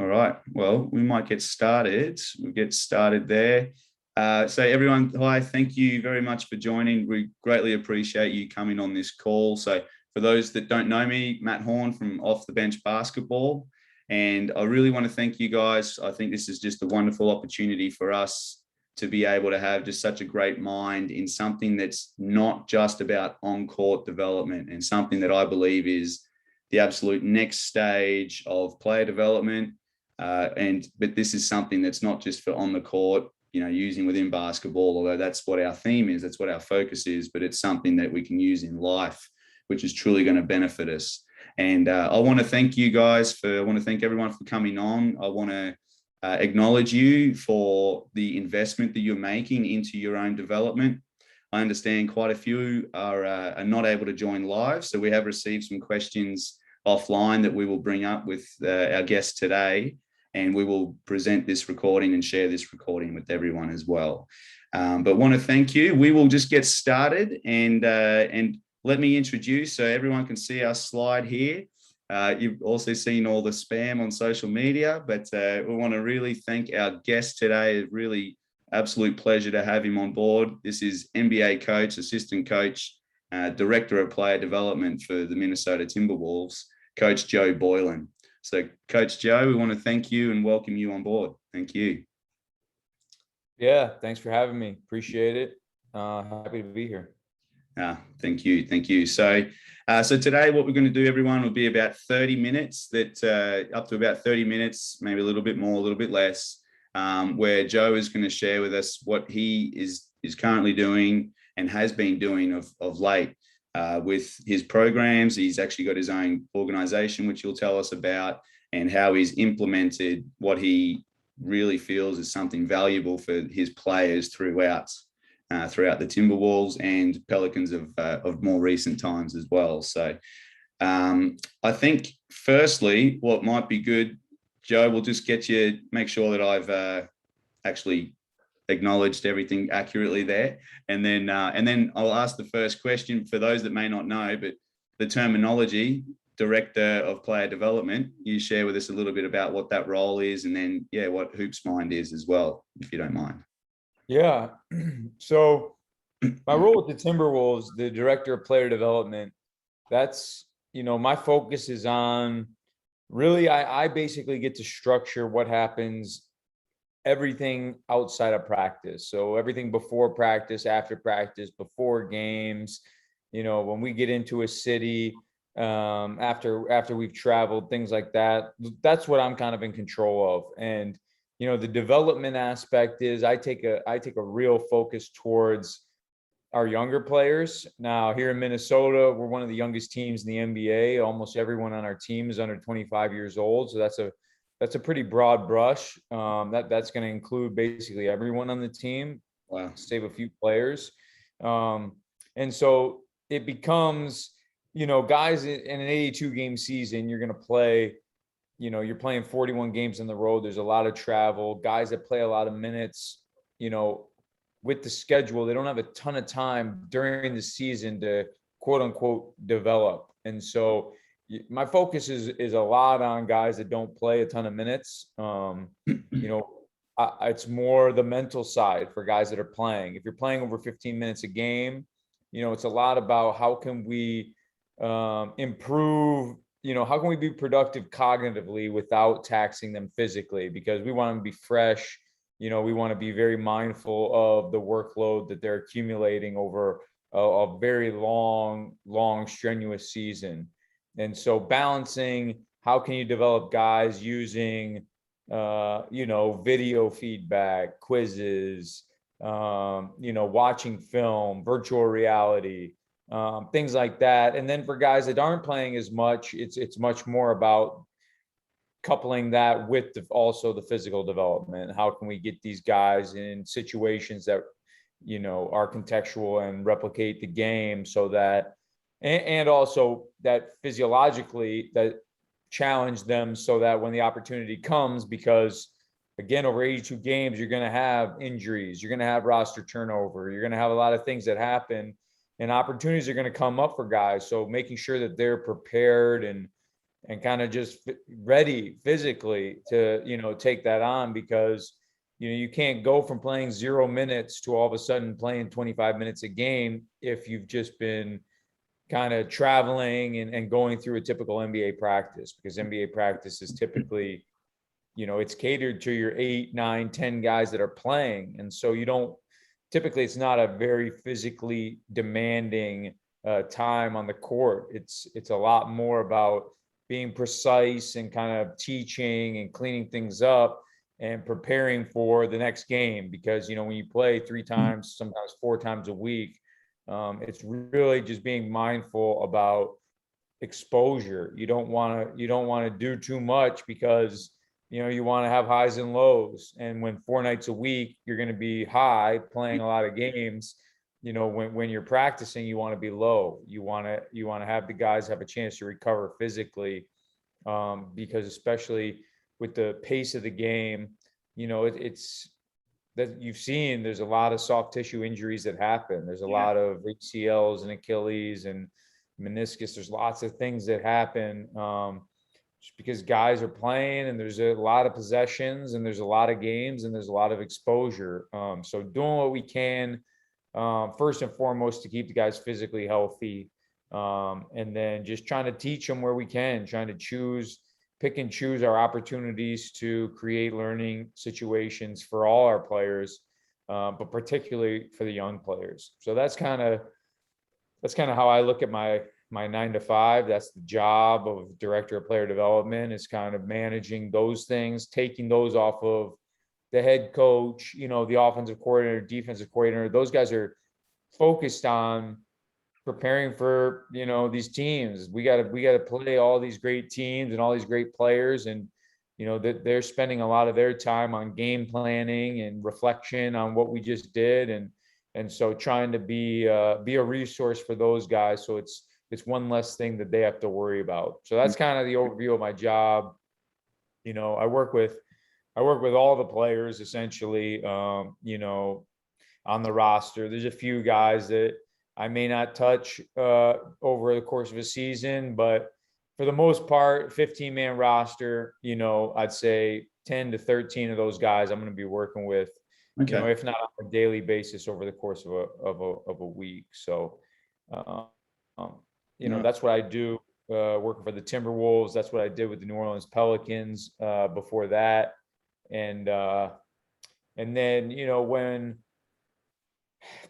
All right. Well, we might get started. We'll get started there. So everyone, hi, thank you very much for joining. We greatly appreciate you coming on this call. So for those that don't know me, Matt Horn from Off the Bench Basketball. And I really want to thank you guys. I think this is just a wonderful opportunity for us to be able to have just such a great mind in something that's not just about on-court development, and something that I believe is the absolute next stage of player development. But this is something that's not just for on the court, using within basketball, although that's what our theme is, that's what our focus is, but it's something that we can use in life, which is truly going to benefit us. And I want to thank you guys I want to thank everyone for coming on. I want to acknowledge you for the investment that you're making into your own development. I understand quite a few are not able to join live, so we have received some questions offline that we will bring up with our guest today, and we will present this recording and share this recording with everyone as well. But want to thank you. We will just get started, and let me introduce so everyone can see our slide here. You've also seen all the spam on social media, but we want to really thank our guest today. Really absolute pleasure to have him on board. This is NBA coach, assistant coach, director of player development for the Minnesota Timberwolves, Coach Joe Boylan. So Coach Joe, we want to thank you and welcome you on board. Thank you. Yeah, thanks for having me. Appreciate it. Happy to be here. Thank you. Thank you. So today what we're going to do, everyone, will be about 30 minutes, up to about 30 minutes, maybe a little bit more, a little bit less, where Joe is going to share with us what he is currently doing and has been doing of late with his programs. He's actually got his own organization, which he'll tell us about, and how he's implemented what he really feels is something valuable for his players throughout the Timberwolves and Pelicans of more recent times as well. So I think firstly, what might be good, Joe, we'll just make sure that I've actually acknowledged everything accurately there. And then I'll ask the first question for those that may not know, but the terminology, director of player development, you share with us a little bit about what that role is, and then, what Hoops Mind is as well, if you don't mind. Yeah. So my role with the Timberwolves, the director of player development, that's, my focus is on really, I basically get to structure what happens, everything outside of practice. So everything before practice, after practice, before games, when we get into a city, after we've traveled, things like that. That's what I'm kind of in control of. And the development aspect is I take a real focus towards our younger players. Now here in Minnesota, we're one of the youngest teams in the NBA. Almost everyone on our team is under 25 years old. So that's a pretty broad brush. That's going to include basically everyone on the team. Wow. Save a few players. And so it becomes, guys, in an 82 game season, you're going to play, you're playing 41 games on the road. There's a lot of travel. Guys that play a lot of minutes, with the schedule, they don't have a ton of time during the season to quote unquote develop. And so my focus is a lot on guys that don't play a ton of minutes. It's more the mental side for guys that are playing. If you're playing over 15 minutes a game, it's a lot about how can we improve, how can we be productive cognitively without taxing them physically, because we want them to be fresh. We want to be very mindful of the workload that they're accumulating over a very long, strenuous season. And so balancing, how can you develop guys using, video feedback, quizzes, watching film, virtual reality, things like that. And then for guys that aren't playing as much, it's much more about coupling that with also the physical development. How can we get these guys in situations that, are contextual and replicate the game, so that, and also that physiologically that challenge them, so that when the opportunity comes, because again, over 82 games, you're going to have injuries, you're going to have roster turnover, you're going to have a lot of things that happen, and opportunities are going to come up for guys. So making sure that they're prepared and and kind of just ready physically to, take that on, because, you can't go from playing 0 minutes to all of a sudden playing 25 minutes a game if you've just been kind of traveling and going through a typical NBA practice, because NBA practice is typically, it's catered to your 8, 9, 10 guys that are playing. And so typically it's not a very physically demanding time on the court. It's a lot more about being precise and kind of teaching and cleaning things up and preparing for the next game. Because, when you play 3 times, sometimes 4 times a week, it's really just being mindful about exposure. You don't want to do too much, because you want to have highs and lows. And when 4 nights a week you're going to be high playing a lot of games, when you're practicing, you want to be low. You want to have the guys have a chance to recover physically, because especially with the pace of the game, it's that you've seen, there's a lot of soft tissue injuries that happen. There's a lot of ACLs and Achilles and meniscus. There's lots of things that happen, just because guys are playing, and there's a lot of possessions, and there's a lot of games, and there's a lot of exposure. So doing what we can, first and foremost, to keep the guys physically healthy, and then just trying to teach them where we can, trying to pick and choose our opportunities to create learning situations for all our players, but particularly for the young players. So that's kind of how I look at my 9 to 5. That's the job of director of player development, is kind of managing those things, taking those off of the head coach, the offensive coordinator, defensive coordinator. Those guys are focused on preparing for, these teams. We got to play all these great teams and all these great players. And, that they're spending a lot of their time on game planning and reflection on what we just did. And so trying to be a resource for those guys. So it's one less thing that they have to worry about. So that's kind of the overview of my job. I work with all the players essentially, on the roster. There's a few guys that I may not touch over the course of a season, but for the most part, 15-man roster, I'd say 10 to 13 of those guys I'm going to be working with, if not on a daily basis over the course of a week. So, that's what I do, working for the Timberwolves. That's what I did with the New Orleans Pelicans before that. And then,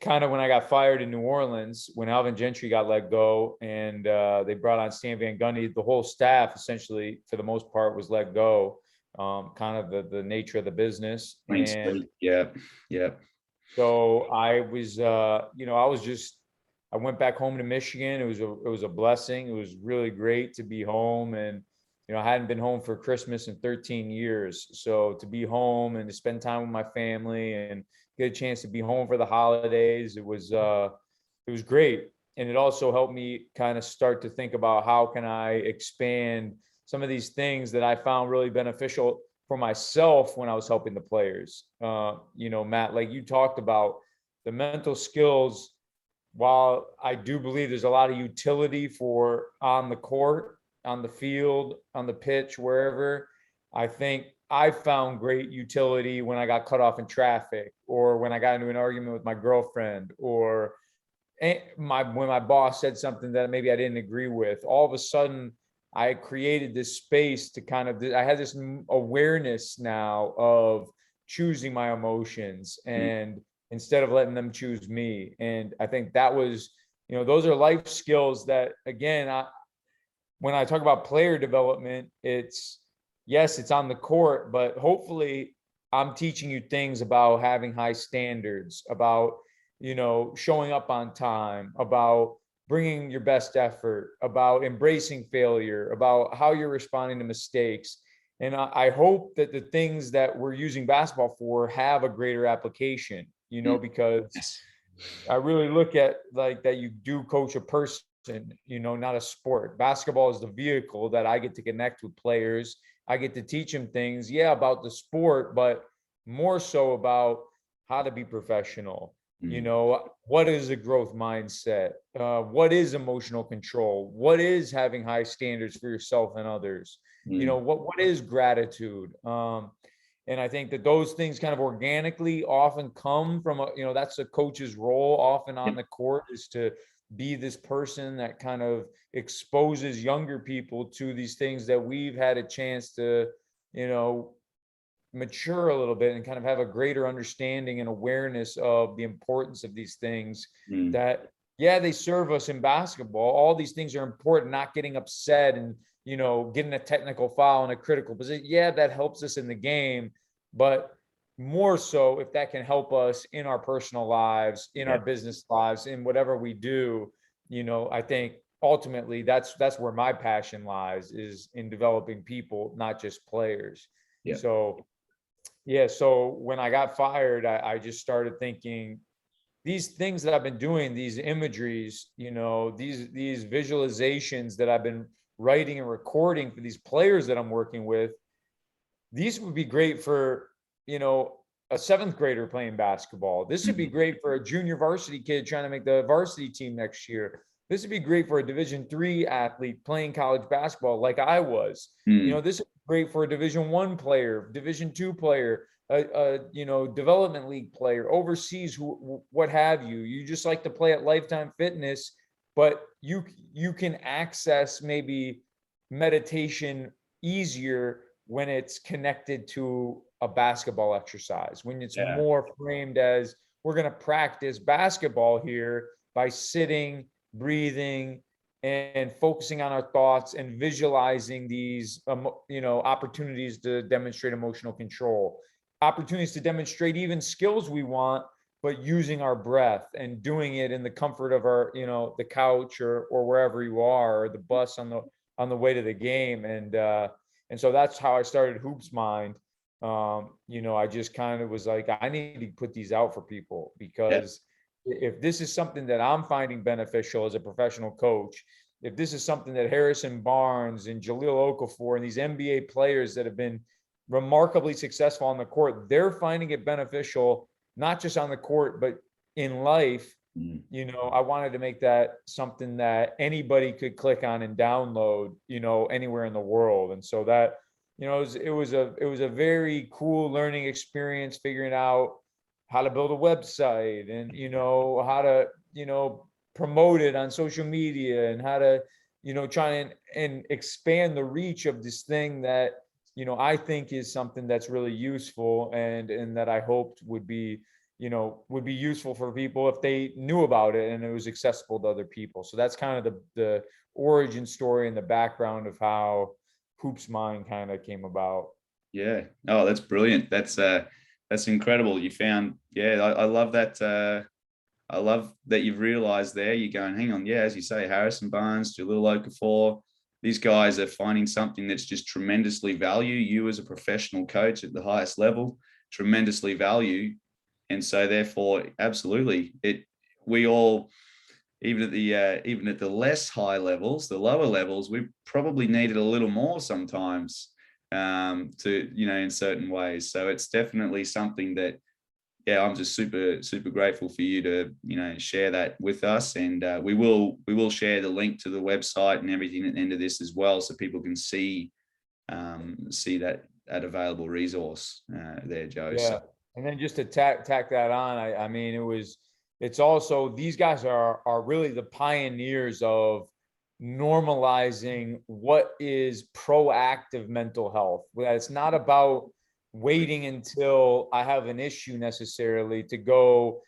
when I got fired in New Orleans, when Alvin Gentry got let go, and they brought on Stan Van Gundy, the whole staff essentially, for the most part, was let go. Kind of the nature of the business. And yeah. So I was, I went back home to Michigan. It was a blessing. It was really great to be home, and I hadn't been home for Christmas in 13 years. So to be home and to spend time with my family and get a chance to be home for the holidays, it was great. And it also helped me kind of start to think about how can I expand some of these things that I found really beneficial for myself when I was helping the players. Matt, like you talked about, the mental skills, while I do believe there's a lot of utility for on the court, on the field, on the pitch, wherever, I think I found great utility when I got cut off in traffic, or when I got into an argument with my girlfriend, or when my boss said something that maybe I didn't agree with. All of a sudden, I created this space to I had this awareness now of choosing my emotions, and instead of letting them choose me. And I think that was, those are life skills that, again, when I talk about player development, it's on the court, but hopefully I'm teaching you things about having high standards, about, showing up on time, about bringing your best effort, about embracing failure, about how you're responding to mistakes. And I hope that the things that we're using basketball for have a greater application, because I really look at like that you do coach a person, not a sport. Basketball is the vehicle that I get to connect with players. I get to teach them things, about the sport, but more so about how to be professional, You know, what is a growth mindset? What is emotional control? What is having high standards for yourself and others? You know, what is gratitude? And I think that those things kind of organically often come from, you know, that's a coach's role often on the court, is to be this person that kind of exposes younger people to these things that we've had a chance to, you know, mature a little bit and kind of have a greater understanding and awareness of the importance of these things. That, yeah, they serve us in basketball. All these things are important, not getting upset and, you know, getting a technical foul in a critical position. Yeah, that helps us in the game, but more so if that can help us in our personal lives, in our business lives, in whatever we do. You know, I think ultimately that's where my passion lies, is in developing people, not just players. So yeah, so when I got fired, I just started thinking, these things that I've been doing, these imageries, you know, these visualizations that I've been writing and recording for these players that I'm working with, these would be great for, you know, a seventh grader playing basketball. This would be great for a junior varsity kid trying to make the varsity team next year. This would be great for a Division III athlete playing college basketball like I was. You know, this is great for a Division I player, Division II player, you know, development league player, overseas, what have you. You just like to play at Lifetime Fitness, but you can access maybe meditation easier when it's connected to a basketball exercise, when it's more framed as, we're going to practice basketball here by sitting, breathing, and focusing on our thoughts and visualizing these, you know, opportunities to demonstrate emotional control, opportunities to demonstrate even skills we want, but using our breath and doing it in the comfort of our, you know, the couch or wherever you are, or the bus on the way to the game. And so that's how I started Hoops Mind. You know, I just kind of was like, I need to put these out for people, because if this is something that I'm finding beneficial as a professional coach, if this is something that Harrison Barnes and Jahlil Okafor and these NBA players that have been remarkably successful on the court, they're finding it beneficial, not just on the court, but in life. You know, I wanted to make that something that anybody could click on and download, you know, anywhere in the world. And so that, you know, it was a very cool learning experience, figuring out how to build a website and, you know, how to, you know, promote it on social media, and how to, you know, try and expand the reach of this thing that, you know, I think is something that's really useful, and that I hoped would be, you know, would be useful for people if they knew about it and it was accessible to other people. So that's kind of the origin story and the background of how Hoops Mind kind of came about. Yeah. Oh, that's brilliant. That's incredible. You found, I love that. I love that you've realized there, you're going, hang on. Yeah. As you say, Harrison Barnes, Jahlil Okafor, these guys are finding something that's just tremendously value you as a professional coach at the highest level, tremendously value. And so therefore, absolutely, we all, even at the less high levels, the lower levels, we probably needed a little more sometimes, to, you know, in certain ways. So it's definitely something that, I'm just super grateful for you to, you know, share that with us. And we will share the link to the website and everything at the end of this as well, so people can see that available resource there, Joe. Yeah. So. And then just to tack that on, I mean, it's also, these guys are really the pioneers of normalizing what is proactive mental health. It's not about waiting until I have an issue necessarily to go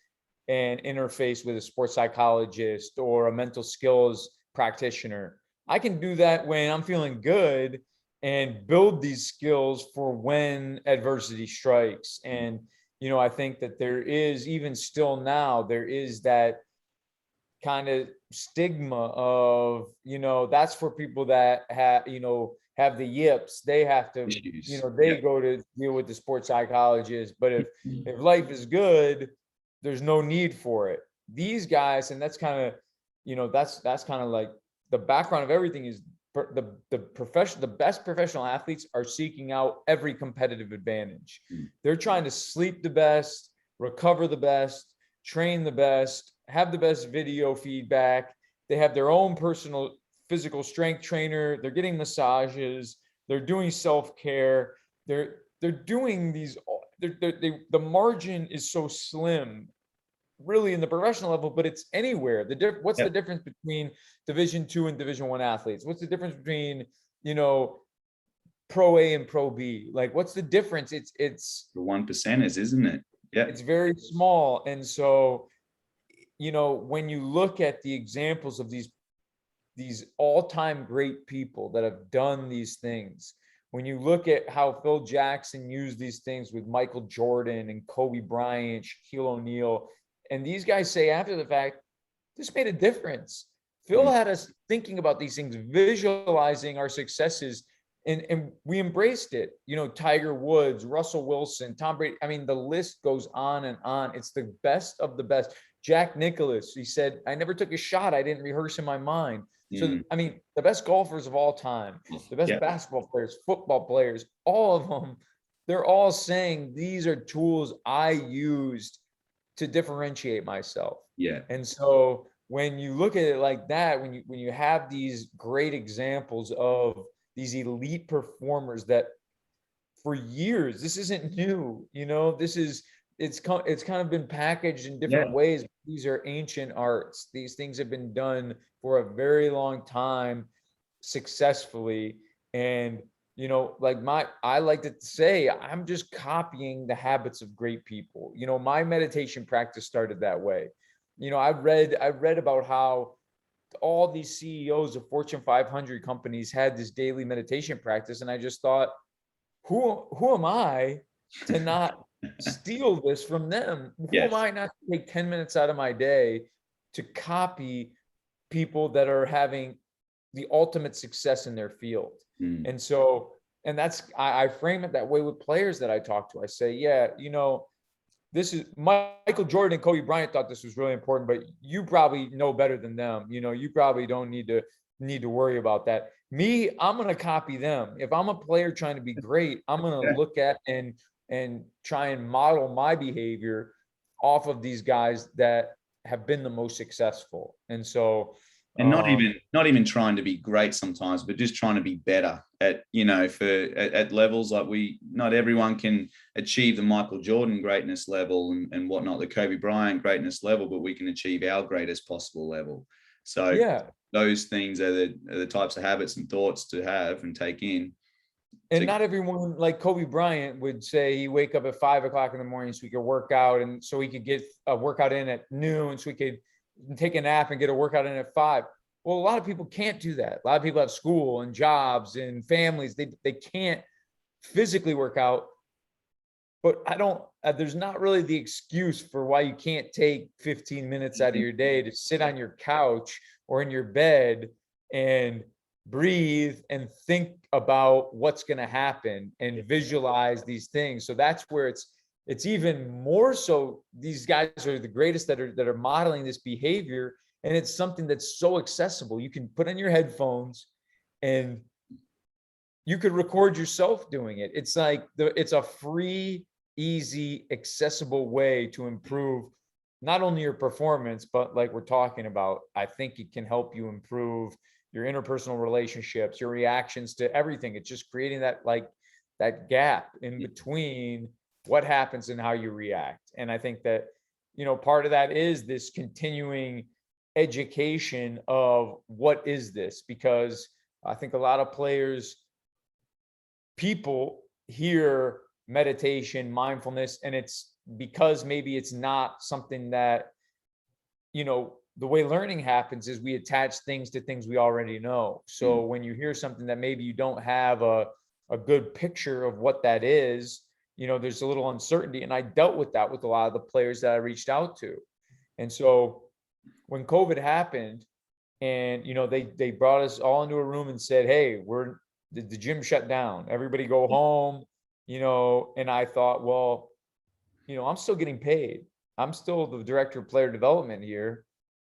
and interface with a sports psychologist or a mental skills practitioner. I can do that when I'm feeling good and build these skills for when adversity strikes. And, you know, I think that there is, even still now, there is that kind of stigma of, you know, that's for people that have, you know, have the yips. They have to, Issues. you know, they go to deal with the sports psychologist. But if life is good, there's no need for it. These guys, and that's kind of, you know, that's kind of like the background of everything, is the best professional athletes are seeking out every competitive advantage. They're trying to sleep the best, recover the best, train the best, have the best video feedback. They have their own personal physical strength trainer. They're getting massages. They're doing self-care. They're doing these. The margin is so slim, really, in the professional level, but it's anywhere. What's the difference between Division II and Division I athletes? What's the difference between, Pro A and Pro B? Like, what's the difference? It's the 1%ers, isn't it? Yeah. It's very small. And so, when you look at the examples of these all-time great people that have done these things, when you look at how Phil Jackson used these things with Michael Jordan and Kobe Bryant, Shaquille O'Neal, and these guys say after the fact, this made a difference. Phil had us thinking about these things, visualizing our successes, and we embraced it. Tiger Woods, Russell Wilson, Tom Brady. I mean, the list goes on and on. It's the best of the best. Jack Nicklaus, he said, I never took a shot I didn't rehearse in my mind. So, I mean, the best golfers of all time, the best basketball players, football players, all of them, they're all saying these are tools I used to differentiate myself. Yeah. And so when you look at it like that, when you have these great examples of these elite performers that for years, this isn't new, it's kind of been packaged in different ways. These are ancient arts. These things have been done for a very long time successfully. And, I like to say, I'm just copying the habits of great people. My meditation practice started that way. I read about how all these CEOs of Fortune 500 companies had this daily meditation practice. And I just thought, who am I to not steal this from them? Who am I not to take 10 minutes out of my day to copy people that are having the ultimate success in their field? And so, I frame it that way with players that I talk to. I say, this is Michael Jordan and Kobe Bryant thought this was really important, but you probably know better than them. You probably don't need to worry about that. Me, I'm going to copy them. If I'm a player trying to be great, I'm going to look at and try and model my behavior off of these guys that have been the most successful. And so, and not even trying to be great sometimes, but just trying to be better at levels like not everyone can achieve the Michael Jordan greatness level and whatnot, the Kobe Bryant greatness level, but we can achieve our greatest possible level. So those things are the types of habits and thoughts to have and take in. And not everyone, like Kobe Bryant would say, he wake up at 5 o'clock in the morning so he could work out, and so he could get a workout in at noon, so he could take a nap and get a workout in at 5. Well, a lot of people can't do that. A lot of people have school and jobs and families. They can't physically work out. But there's not really the excuse for why you can't take 15 minutes out of your day to sit on your couch or in your bed and breathe and think about what's going to happen and visualize these things. So that's where it's even more so. These guys are the greatest that are modeling this behavior, and it's something that's so accessible. You can put on your headphones and you could record yourself doing it. It's like it's a free, easy, accessible way to improve not only your performance, but like we're talking about, I think it can help you improve your interpersonal relationships, your reactions to everything. It's just creating that gap in between what happens and how you react. And I think that, part of that is this continuing education of what is this? Because I think a lot of people hear meditation, mindfulness, and it's because maybe it's not something that, the way learning happens is we attach things to things we already know. So when you hear something that maybe you don't have a good picture of what that is, there's a little uncertainty. And I dealt with that with a lot of the players that I reached out to. And so when COVID happened and, they brought us all into a room and said, hey, the gym shut down, everybody go home, and I thought, well, I'm still getting paid. I'm still the director of player development here.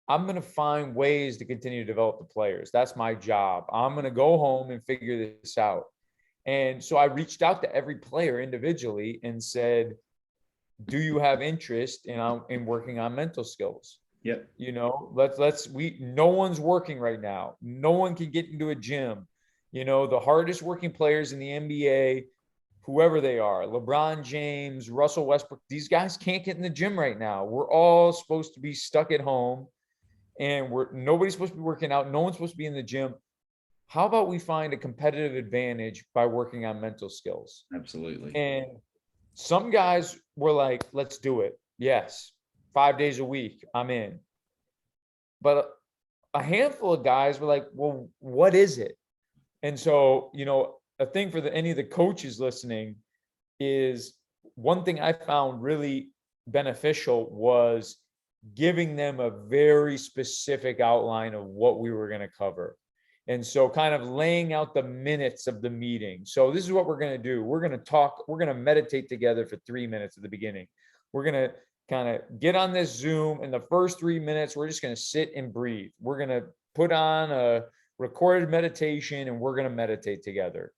I'm going to find ways to continue to develop the players. That's my job. I'm going to go home and figure this out. And so I reached out to every player individually and said, do you have interest in working on mental skills? Yep. You know, no one's working right now. No one can get into a gym. You know, the hardest working players in the NBA, whoever they are, LeBron James, Russell Westbrook, these guys can't get in the gym right now. We're all supposed to be stuck at home, and nobody's supposed to be working out. No one's supposed to be in the gym. How about we find a competitive advantage by working on mental skills? Absolutely. And some guys were like, let's do it. Yes. 5 days a week, I'm in. But a handful of guys were like, well, what is it? And so, you know, a thing for any of the coaches listening is, one thing I found really beneficial was giving them a very specific outline of what we were going to cover. And so kind of laying out the minutes of the meeting. So this is what we're going to do. We're going to meditate together for 3 minutes at the beginning. We're going to kind of get on this Zoom. In the first 3 minutes, we're just going to sit and breathe. We're going to put on a recorded meditation and we're going to meditate together.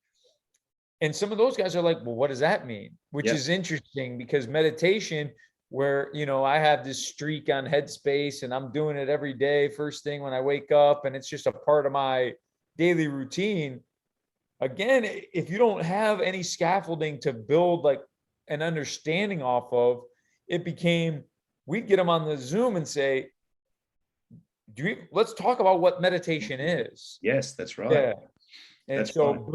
And some of those guys are like, well, what does that mean? Which is interesting, because meditation, where, you know, I have this streak on Headspace and I'm doing it every day, first thing when I wake up, and it's just a part of my daily routine. Again, if you don't have any scaffolding to build like an understanding off of, it became, we'd get them on the Zoom and say, let's talk about what meditation is. Yes, that's right. Yeah. And That's so right.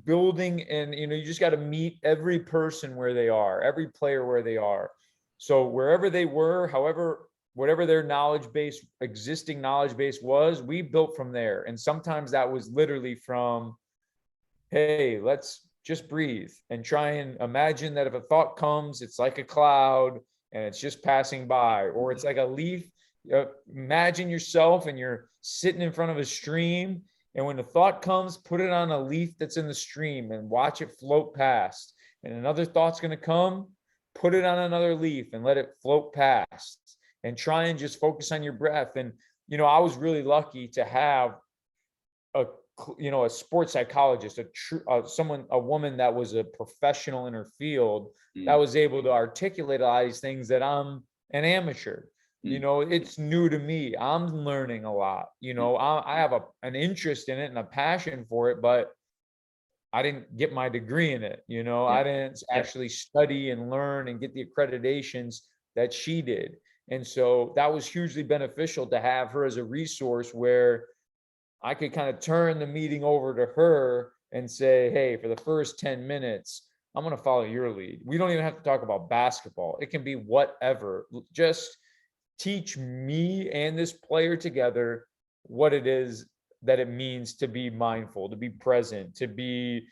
building, and, you know, you just got to meet every person where they are, every player where they are. So wherever they were, whatever their existing knowledge base was, we built from there. And sometimes that was literally from, hey, let's just breathe and try and imagine that if a thought comes, it's like a cloud and it's just passing by, or it's like a leaf. Imagine yourself and you're sitting in front of a stream, and when the thought comes, put it on a leaf that's in the stream and watch it float past. And another thought's going to come, put it on another leaf and let it float past, and try and just focus on your breath. And, you know, I was really lucky to have a sports psychologist, a woman that was a professional in her field, that was able to articulate a lot of these things that I'm an amateur. You know, it's new to me. I'm learning a lot. You know, I have an interest in it and a passion for it, but I didn't get my degree in it. You know, I didn't actually study and learn and get the accreditations that she did. And so that was hugely beneficial to have her as a resource, where I could kind of turn the meeting over to her and say, hey, for the first 10 minutes, I'm going to follow your lead. We don't even have to talk about basketball. It can be whatever. Just teach me and this player together what it is that it means to be mindful, to be present, to be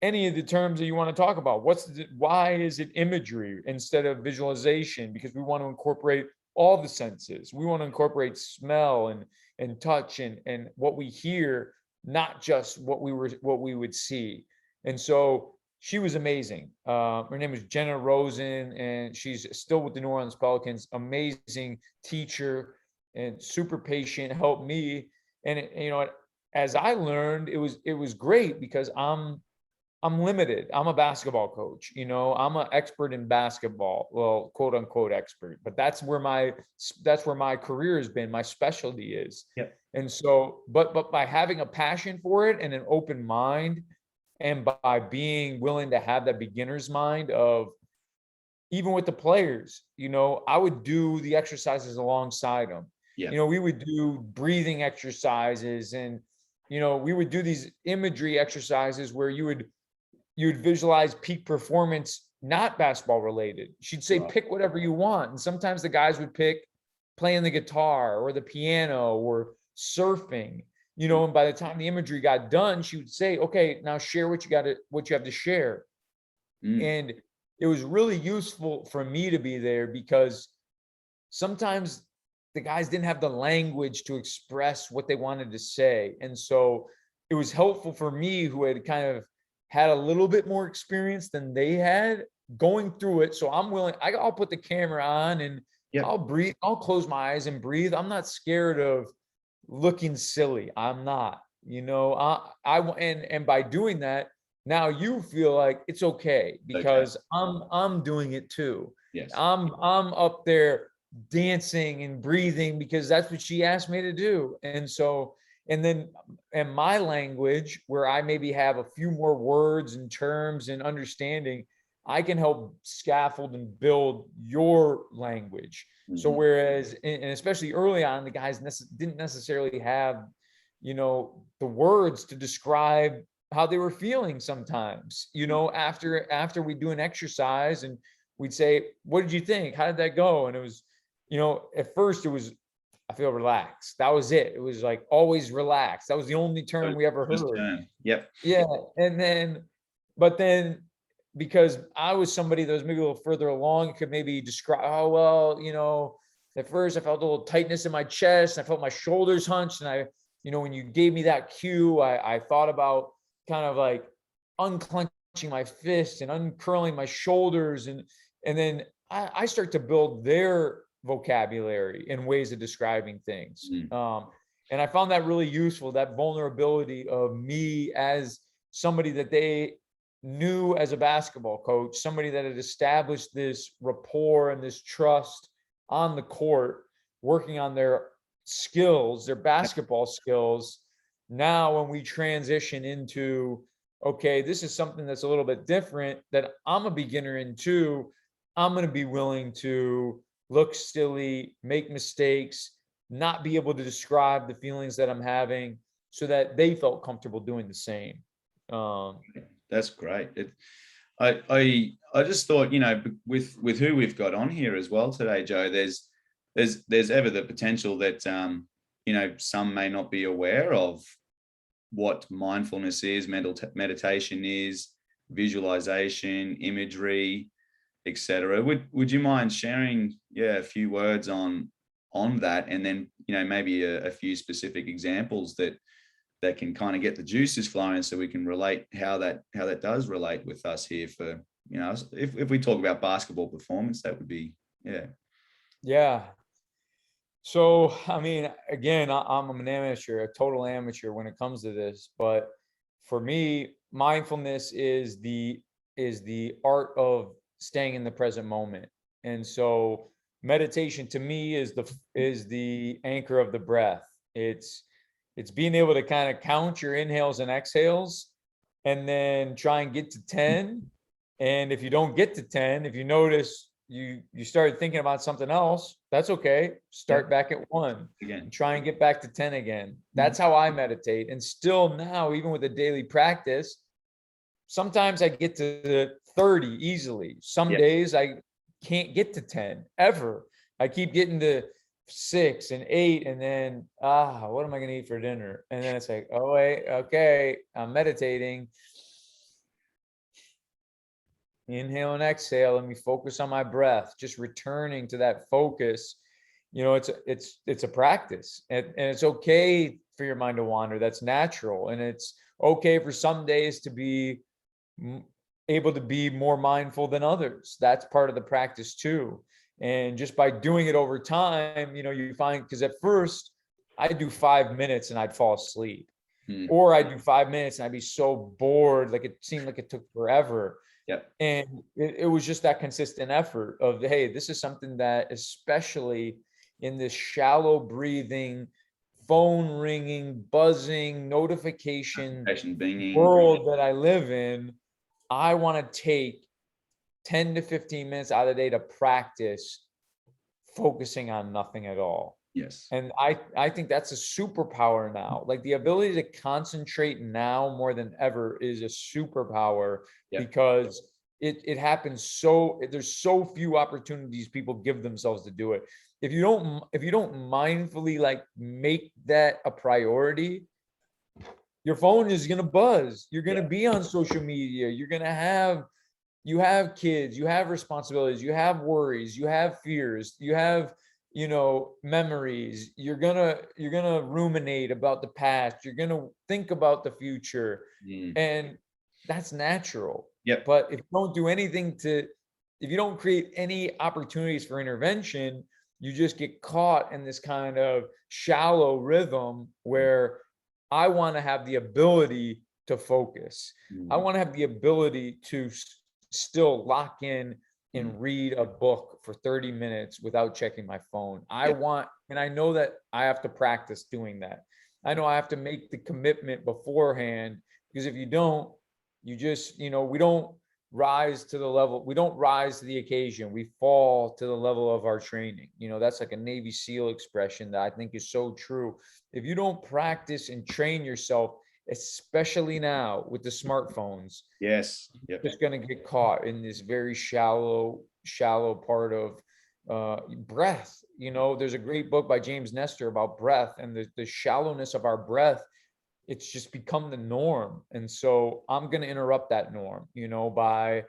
any of the terms that you want to talk about. Why is it imagery instead of visualization? Because we want to incorporate all the senses. We want to incorporate smell and touch and what we hear, not just what we would see. And so she was amazing. Her name is Jenna Rosen, and she's still with the New Orleans Pelicans. Amazing teacher and super patient, helped me. And you know, as I learned, it was great, because I'm limited. I'm a basketball coach. You know, I'm an expert in basketball. Well, quote unquote expert, but that's where my career has been. My specialty is. Yep. And so, but by having a passion for it and an open mind, and by being willing to have that beginner's mind of, even with the players, you know, I would do the exercises alongside them. Yeah. You know, we would do breathing exercises, and, you know, we would do these imagery exercises where you'd visualize peak performance, not basketball related. She'd say, pick whatever you want. And sometimes the guys would pick playing the guitar or the piano or surfing, you know, and by the time the imagery got done, she would say, okay, now share what you have to share. And it was really useful for me to be there, because sometimes the guys didn't have the language to express what they wanted to say. And so it was helpful for me, who had kind of had a little bit more experience than they had, going through it. So I'll put the camera on and I'll breathe. I'll close my eyes and breathe. I'm not scared of looking silly. I'm not, you know, and by doing that, now you feel like it's okay, because I'm doing it too. Yes. I'm up there dancing and breathing because that's what she asked me to do. And so, and then in my language, where I maybe have a few more words and terms and understanding, I can help scaffold and build your language. So whereas, and especially early on, the guys didn't necessarily have, the words to describe how they were feeling sometimes, after we do an exercise and we'd say, what did you think? How did that go? And it was, at first it was, I feel relaxed. That was it. It was like always relaxed. That was the only term we ever heard. Yep. Yeah. And then, but then because I was somebody that was maybe a little further along, could maybe describe, oh, well, at first I felt a little tightness in my chest. I felt my shoulders hunched. And when you gave me that cue, I thought about kind of like unclenching my fist and uncurling my shoulders. And then I start to build their vocabulary and ways of describing things. And I found that really useful, that vulnerability of me as somebody that they knew as a basketball coach, somebody that had established this rapport and this trust on the court, working on their skills, their basketball skills. Now, when we transition into, okay, this is something that's a little bit different that I'm a beginner into, I'm going to be willing to look silly, make mistakes, not be able to describe the feelings that I'm having so that they felt comfortable doing the same. That's great. I just thought, with who we've got on here as well today, Joe, there's ever the potential that, some may not be aware of what mindfulness is, meditation is, visualization, imagery, etc. Would you mind sharing, a few words on that, and then maybe a few specific examples that can kind of get the juices flowing, so we can relate how that does relate with us here for, if we talk about basketball performance, that would be, yeah. So, I mean, again, I'm an amateur, a total amateur when it comes to this, but for me, mindfulness is the art of staying in the present moment. And so meditation to me is the anchor of the breath. It's being able to kind of count your inhales and exhales and then try and get to 10. And if you don't get to 10, if you notice you started thinking about something else, that's okay. Start back at 1 again, try and get back to 10 again. That's how I meditate. And still now, even with a daily practice, sometimes I get to 30 easily. Some days I can't get to 10 ever. I keep getting to 6 and 8, and then what am I gonna eat for dinner? And then it's like, oh wait, okay, I'm meditating. Inhale and exhale. Let me focus on my breath. Just returning to that focus. It's a practice, and it's okay for your mind to wander. That's natural, and it's okay for some days to be able to be more mindful than others. That's part of the practice too. And just by doing it over time, you find, because at first I'd do 5 minutes and I'd fall asleep, or I'd do 5 minutes and I'd be so bored, like it seemed like it took forever. And it was just that consistent effort of, hey, this is something that, especially in this shallow breathing, phone ringing, buzzing, notification world that I live in, I want to take 10 to 15 minutes out of the day to practice focusing on nothing at all. Yes. And I think that's a superpower now. Like the ability to concentrate now more than ever is a superpower, because it happens there's so few opportunities people give themselves to do it. If you don't mindfully like make that a priority, your phone is going to buzz. You're going to be on social media. You're going to you have kids, you have responsibilities, you have worries, you have fears, you have, memories. You're gonna ruminate about the past. You're gonna think about the future, and that's natural. But if you don't do anything if you don't create any opportunities for intervention, you just get caught in this kind of shallow rhythm where I want to have the ability to focus. I want to have the ability to still lock in and read a book for 30 minutes without checking my phone. And I know that I have to practice doing that. I know I have to make the commitment beforehand, because if you don't, you just, we don't rise to the level, we don't rise to the occasion. We fall to the level of our training. That's like a Navy SEAL expression that I think is so true. If you don't practice and train yourself, especially now with the smartphones, Yes. Yep. just going to get caught in this very shallow part of breath. There's a great book by James Nestor about breath and the shallowness of our breath. It's just become the norm. And so I'm going to interrupt that norm, by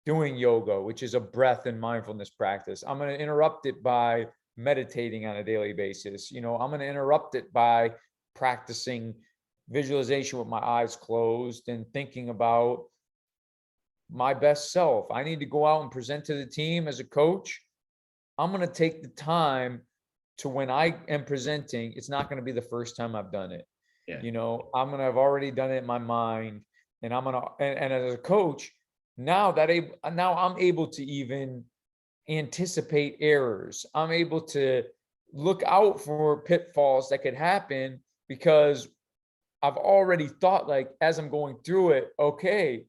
doing yoga, which is a breath and mindfulness practice. I'm going to interrupt it by meditating on a daily basis. I'm going to interrupt it by practicing visualization with my eyes closed and thinking about my best self. I need to go out and present to the team as a coach. I'm going to take the time to, when I am presenting, it's not going to be the first time I've done it. Yeah. I'm going to have already done it in my mind, and I'm going to, and as a coach, now I'm able to even anticipate errors. I'm able to look out for pitfalls that could happen, because I've already thought, like, as I'm going through it, okay,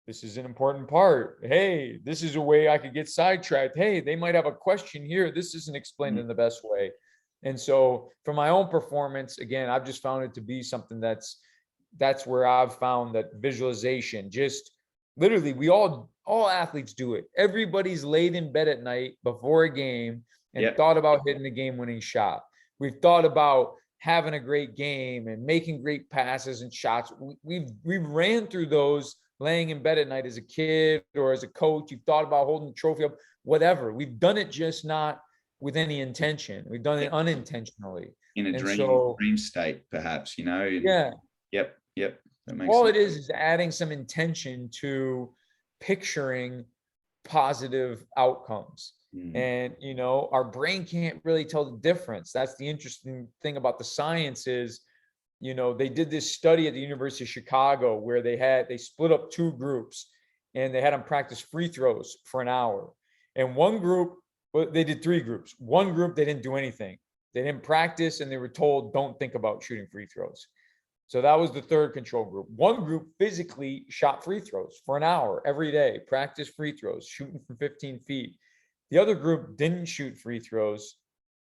this is an important part. Hey, this is a way I could get sidetracked. Hey, they might have a question here. This isn't explained in the best way. And so for my own performance, again, I've just found it to be something that's where I've found that visualization, just literally, all athletes do it. Everybody's laid in bed at night before a game and thought about hitting a game-winning shot. We've thought about having a great game and making great passes and shots. We've ran through those laying in bed at night as a kid or as a coach. You've thought about holding the trophy up, whatever. We've done it, just not with any intention. We've done it unintentionally. In a dream state, perhaps, Yeah. Yep. That makes All sense. it is adding some intention to picturing positive outcomes. And, our brain can't really tell the difference. That's the interesting thing about the science is, they did this study at the University of Chicago where they split up two groups and they had them practice free throws for an hour. And one group, they did three groups. One group, they didn't do anything. They didn't practice, and they were told, don't think about shooting free throws. So that was the third control group. One group physically shot free throws for an hour every day, practice free throws, shooting from 15 feet. The other group didn't shoot free throws.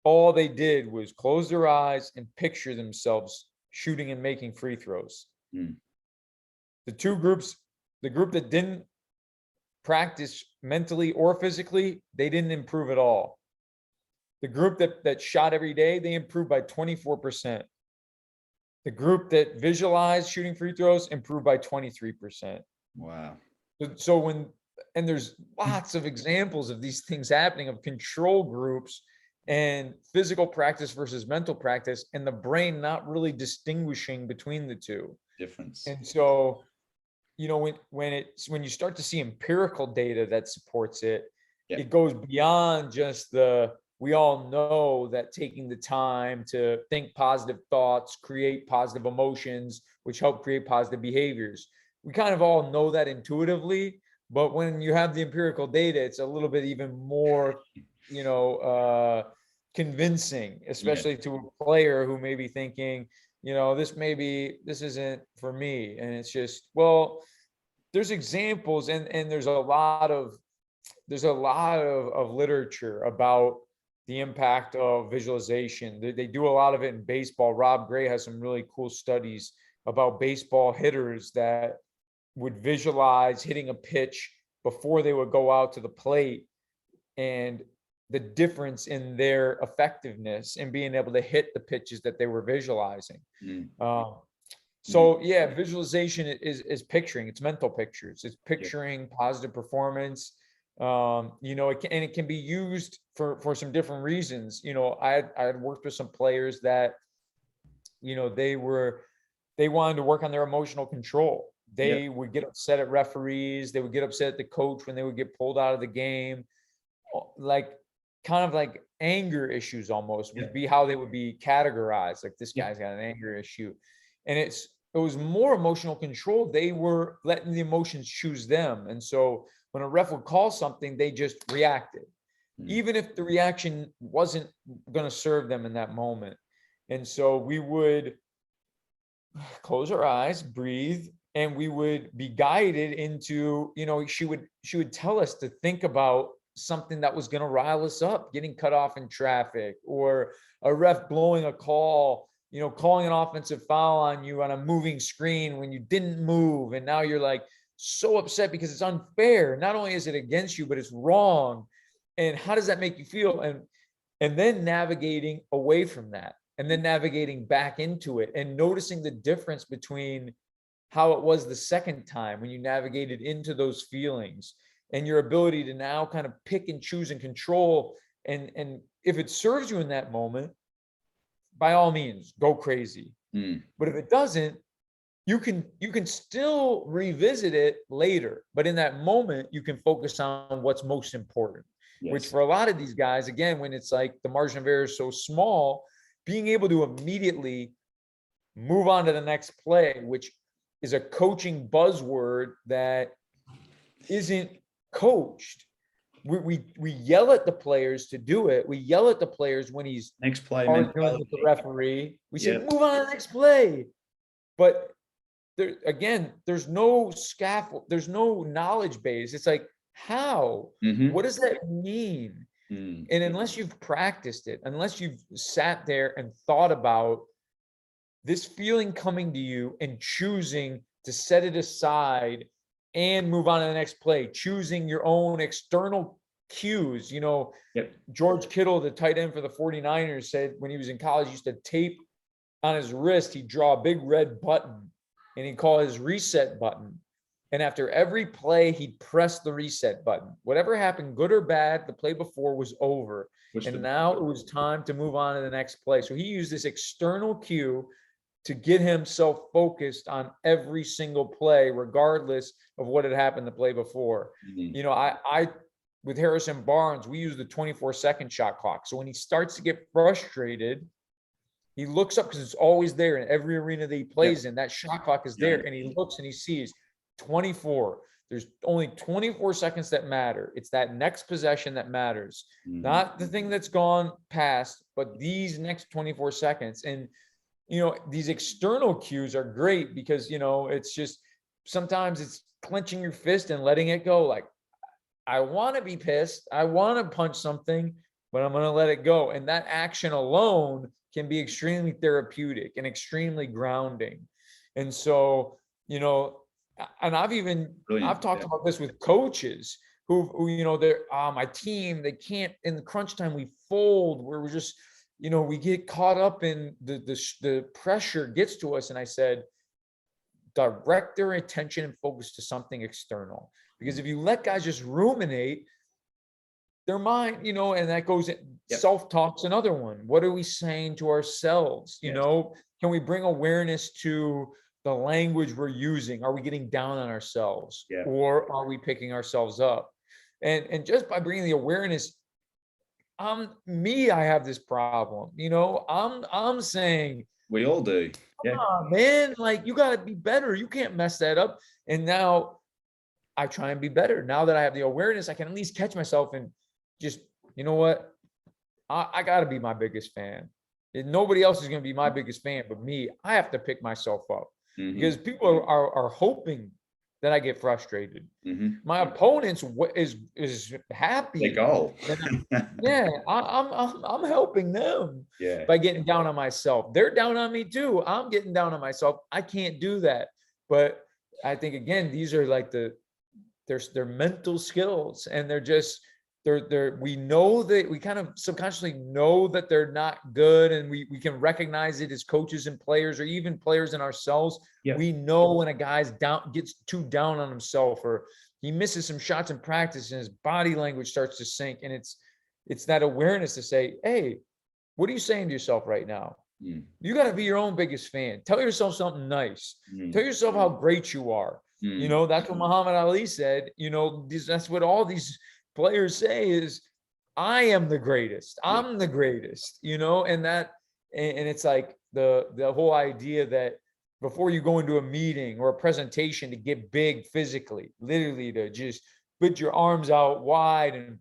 All they did was close their eyes and picture themselves shooting and making free throws. The two groups, the group that didn't practice mentally or physically, they didn't improve at all. The group that shot every day, they improved by 24%. The group that visualized shooting free throws improved by 23%. Wow. So and there's lots of examples of these things happening, of control groups and physical practice versus mental practice, and the brain not really distinguishing between the two. Difference. And so, when you start to see empirical data that supports it, it goes beyond just we all know that taking the time to think positive thoughts, create positive emotions, which help create positive behaviors. We kind of all know that intuitively, but when you have the empirical data, it's a little bit even more, convincing, especially to a player who may be thinking, this isn't for me. And it's just, well, there's examples and there's a lot of literature about the impact of visualization. They do a lot of it in baseball. Rob Gray has some really cool studies about baseball hitters that would visualize hitting a pitch before they would go out to the plate, and the difference in their effectiveness in being able to hit the pitches that they were visualizing. Visualization is picturing. It's mental pictures. It's picturing positive performance. It can be used for some different reasons. I had worked with some players that, they wanted to work on their emotional control. They would get upset at referees. They would get upset at the coach when they would get pulled out of the game. Like kind of like anger issues almost would be how they would be categorized. Like, this guy's got an anger issue. And it's it was more emotional control. They were letting the emotions choose them. And so when a ref would call something, they just reacted, even if the reaction wasn't going to serve them in that moment. And so we would close our eyes, breathe, and we would be guided into, she would tell us to think about something that was going to rile us up, getting cut off in traffic, or a ref blowing a call, calling an offensive foul on you on a moving screen when you didn't move. And now you're like so upset because it's unfair. Not only is it against you, but it's wrong. And how does that make you feel? And then navigating away from that, and then navigating back into it, and noticing the difference between how it was the second time when you navigated into those feelings, and your ability to now kind of pick and choose and control. And if it serves you in that moment, by all means, go crazy. But if it doesn't, you can still revisit it later. But in that moment, you can focus on what's most important. Yes. Which for a lot of these guys, again, when it's like the margin of error is so small, being able to immediately move on to the next play, which is a coaching buzzword that isn't coached. We yell at the players to do it. We yell at the players when he's next play arguing with the referee. We say, move on to the next play. But there, again, there's no scaffold, there's no knowledge base. It's like, how? What does that mean? And unless you've practiced it, unless you've sat there and thought about this feeling coming to you and choosing to set it aside and move on to the next play, choosing your own external cues. George Kittle, the tight end for the 49ers, said when he was in college, he used to tape on his wrist, he'd draw a big red button and he'd call it his reset button. And after every play, he'd press the reset button. Whatever happened, good or bad, the play before was over. And now it was time to move on to the next play. So he used this external cue to get himself focused on every single play, regardless of what had happened the play before. I with Harrison Barnes, we use the 24-second shot clock. So when he starts to get frustrated, he looks up, because it's always there in every arena that he plays in. That shot clock is there, and he looks and he sees 24. There's only 24 seconds that matter. It's that next possession that matters, not the thing that's gone past, but these next 24 seconds. And these external cues are great because, it's just, sometimes it's clenching your fist and letting it go. Like, I want to be pissed. I want to punch something, but I'm going to let it go. And that action alone can be extremely therapeutic and extremely grounding. And so, and I've talked about this with coaches who they're my team, they can't, in the crunch time, we fold, where we're just, we get caught up in the pressure gets to us. And I said, direct their attention and focus to something external. Because if you let guys just ruminate, their mind, and that goes in, self-talk's another one. What are we saying to ourselves? Can we bring awareness to the language we're using? Are we getting down on ourselves, or are we picking ourselves up? And just by bringing the awareness, I have this problem. I'm saying, we all do. Come on, man, like, you got to be better. You can't mess that up. And now I try and be better. Now that I have the awareness, I can at least catch myself and just, you know what? I got to be my biggest fan. And nobody else is going to be my biggest fan but me. I have to pick myself up, because people are hoping that I get frustrated. My opponents is happy. They go. I'm helping them by getting down on myself. They're down on me too. I'm getting down on myself. I can't do that. But I think, again, these are like they're mental skills, and we know that we kind of subconsciously know that they're not good, and we can recognize it as coaches and players, or even players in ourselves. We know when a guy's gets too down on himself, or he misses some shots in practice and his body language starts to sink. And it's that awareness to say, hey, what are you saying to yourself right now? You got to be your own biggest fan. Tell yourself something nice. Tell yourself how great you are. That's what Muhammad Ali said. That's what all these players say is, I am the greatest. I'm the greatest, and it's like the whole idea that before you go into a meeting or a presentation to get big physically, literally to just put your arms out wide. And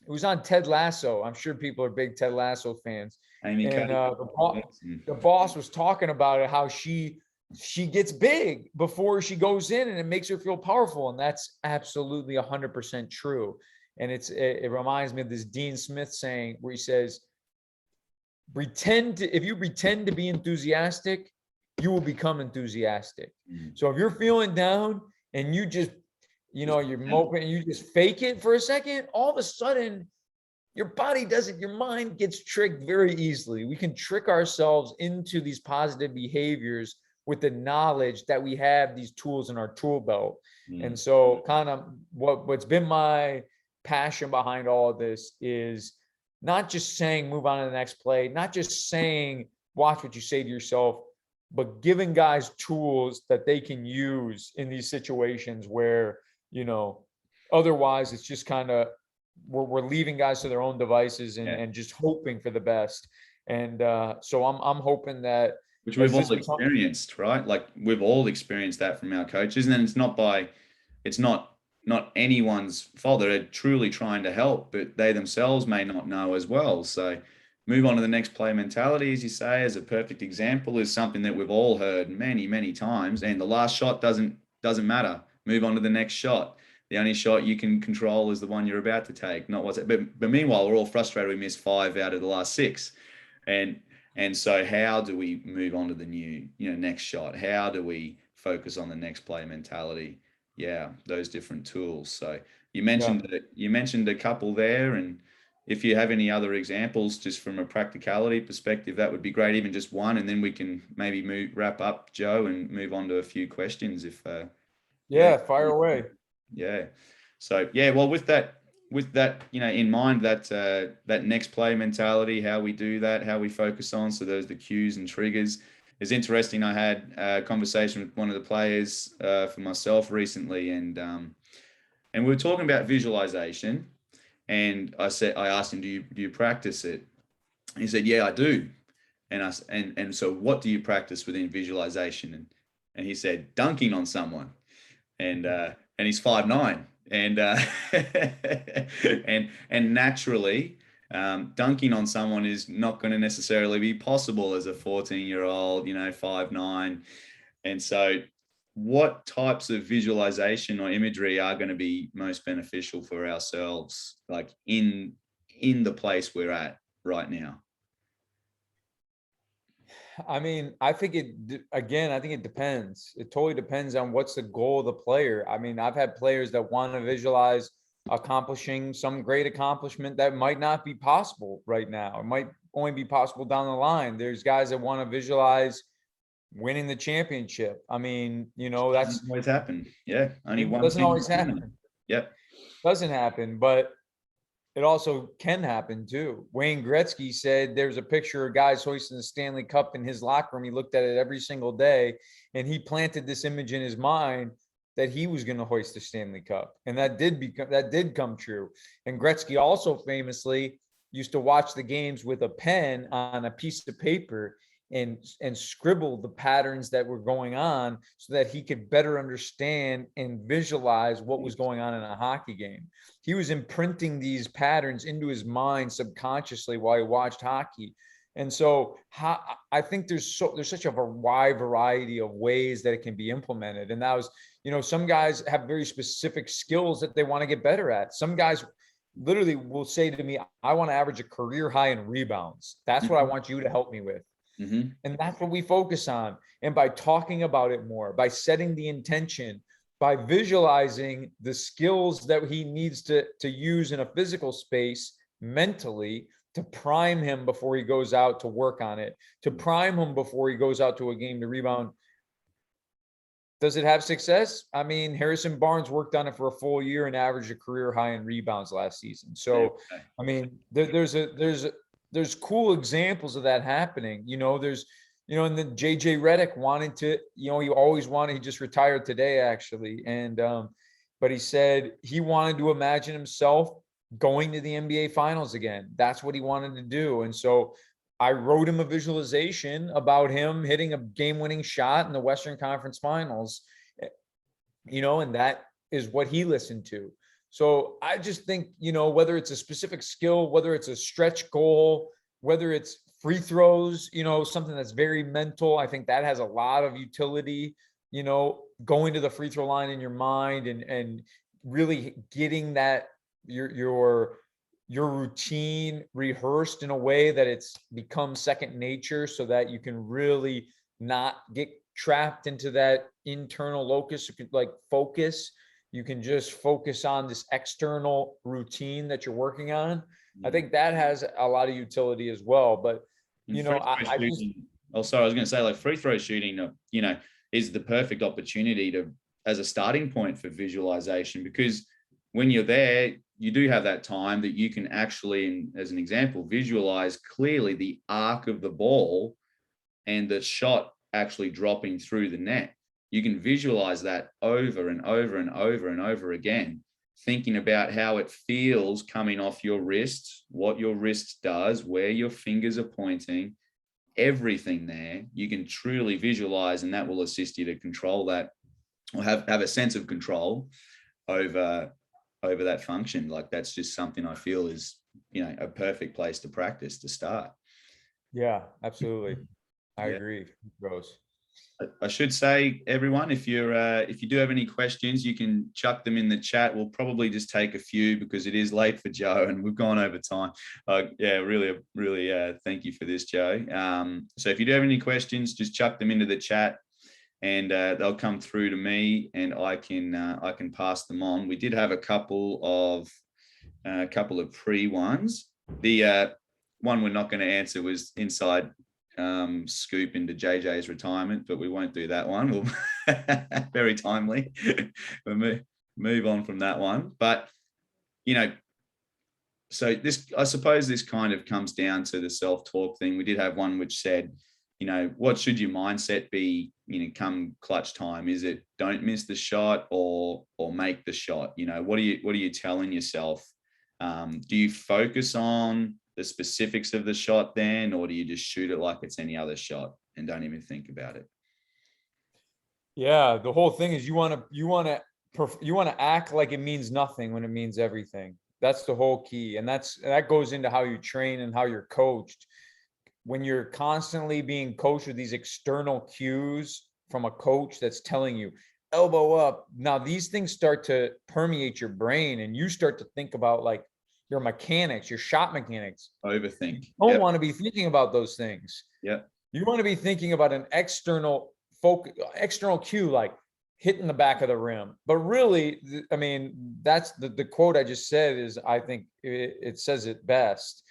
it was on Ted Lasso. I'm sure people are big Ted Lasso fans. Amy And Cuddy. the boss was talking about it, how she gets big before she goes in, and it makes her feel powerful. And that's absolutely 100% true. And it reminds me of this Dean Smith saying where he says, if you pretend to be enthusiastic, you will become enthusiastic. So if you're feeling down and you just, you're moping and you just fake it for a second, all of a sudden your mind gets tricked very easily. We can trick ourselves into these positive behaviors with the knowledge that we have these tools in our tool belt. And so kind of what's been my passion behind all of this is not just saying move on to the next play, not just saying watch what you say to yourself, but giving guys tools that they can use in these situations where, otherwise it's just kind of, we're leaving guys to their own devices and just hoping for the best. And so I'm hoping that, which we've all experienced, right? Like we've all experienced that from our coaches, and then it's not anyone's fault. They're truly trying to help, but they themselves may not know as well. So move on to the next play mentality, as you say, as a perfect example, is something that we've all heard many, many times. And the last shot doesn't matter. Move on to the next shot. The only shot you can control is the one you're about to take, not what's it. But meanwhile, we're all frustrated. We missed 5 out of the last 6. And so how do we move on to the new, next shot? How do we focus on the next play mentality? Yeah, those different tools. So you mentioned a couple there, and if you have any other examples just from a practicality perspective, that would be great. Even just one, and then we can maybe wrap up, Joe, and move on to a few questions. If fire away. Yeah. So well, with that, in mind, that next play mentality, how we do that, how we focus on, so those the cues and triggers is interesting. I had a conversation with one of the players for myself recently, and we were talking about visualization, and I asked him, do you practice it? He said, yeah, I do. And so what do you practice within visualization? And he said, dunking on someone, and he's 5'9". And and naturally, dunking on someone is not going to necessarily be possible as a 14-year-old, 5'9". And so what types of visualization or imagery are going to be most beneficial for ourselves, like in the place we're at right now? I mean, I think it depends. It totally depends on what's the goal of the player. I mean, I've had players that want to visualize accomplishing some great accomplishment that might not be possible right now. It might only be possible down the line. There's guys that want to visualize winning the championship. I mean, that's doesn't always happen. Yeah. Only one doesn't always happen. Yep. Doesn't happen, but it also can happen too. Wayne Gretzky said there's a picture of guys hoisting the Stanley Cup in his locker room. He looked at it every single day, and he planted this image in his mind that he was going to hoist the Stanley Cup. And that did come true. And Gretzky also famously used to watch the games with a pen on a piece of paper and scribble the patterns that were going on so that he could better understand and visualize what was going on in a hockey game. He was imprinting these patterns into his mind subconsciously while he watched hockey. And so I think there's such a wide variety of ways that it can be implemented. And that was, some guys have very specific skills that they want to get better at. Some guys literally will say to me, I want to average a career high in rebounds. That's what I want you to help me with. Mm-hmm. And that's what we focus on. And by talking about it more, by setting the intention, by visualizing the skills that he needs to use in a physical space mentally, to prime him before he goes out to work on it, to prime him before he goes out to a game to rebound. Does it have success? I mean, Harrison Barnes worked on it for a full year and averaged a career high in rebounds last season. So, I mean, there's cool examples of that happening. There's, and then JJ Redick wanted to, he always wanted, he just retired today actually. And, but he said he wanted to imagine himself going to the NBA finals again. That's what he wanted to do. And so I wrote him a visualization about him hitting a game-winning shot in the Western Conference Finals, and that is what he listened to. So I just think, whether it's a specific skill, whether it's a stretch goal, whether it's free throws, something that's very mental, I think that has a lot of utility, going to the free throw line in your mind and really getting that your routine rehearsed in a way that it's become second nature, so that you can really not get trapped into that internal locus, like focus. You can just focus on this external routine that you're working on. I think that has a lot of utility as well. But I just, also, I was going to say, like, free throw shooting, is the perfect opportunity as a starting point for visualization, because when you're there, you do have that time that you can actually, as an example, visualize clearly the arc of the ball and the shot actually dropping through the net. You can visualize that over and over and over and over again, thinking about how it feels coming off your wrist, what your wrist does, where your fingers are pointing, everything there. You can truly visualize, and that will assist you to control that, or have a sense of control over that function. Like, that's just something I feel is, a perfect place to practice to start. Yeah, absolutely. I agree, Rose. I should say, everyone, if you do have any questions, you can chuck them in the chat. We'll probably just take a few because it is late for Joe and we've gone over time. Really thank you for this, Joe. So if you do have any questions, just chuck them into the chat, and they'll come through to me, and I can pass them on. We did have a couple of pre ones. The one we're not going to answer was inside scoop into JJ's retirement, but we won't do that one. We'll very timely. We'll move on from that one. But so this, I suppose this kind of comes down to the self-talk thing. We did have one which said, what should your mindset be, come clutch time? Is it don't miss the shot or make the shot? What are you telling yourself? Do you focus on the specifics of the shot then, or do you just shoot it like it's any other shot and don't even think about it? Yeah, the whole thing is you want to act like it means nothing when it means everything. That's the whole key, and that goes into how you train and how you're coached. When you're constantly being coached with these external cues from a coach that's telling you elbow up, now these things start to permeate your brain, and you start to think about like your mechanics, your shot mechanics. Overthink. You don't want to be thinking about those things. Yeah. You want to be thinking about an external cue, like hitting the back of the rim. But really, I mean, that's the quote I just said is, I think it says it best.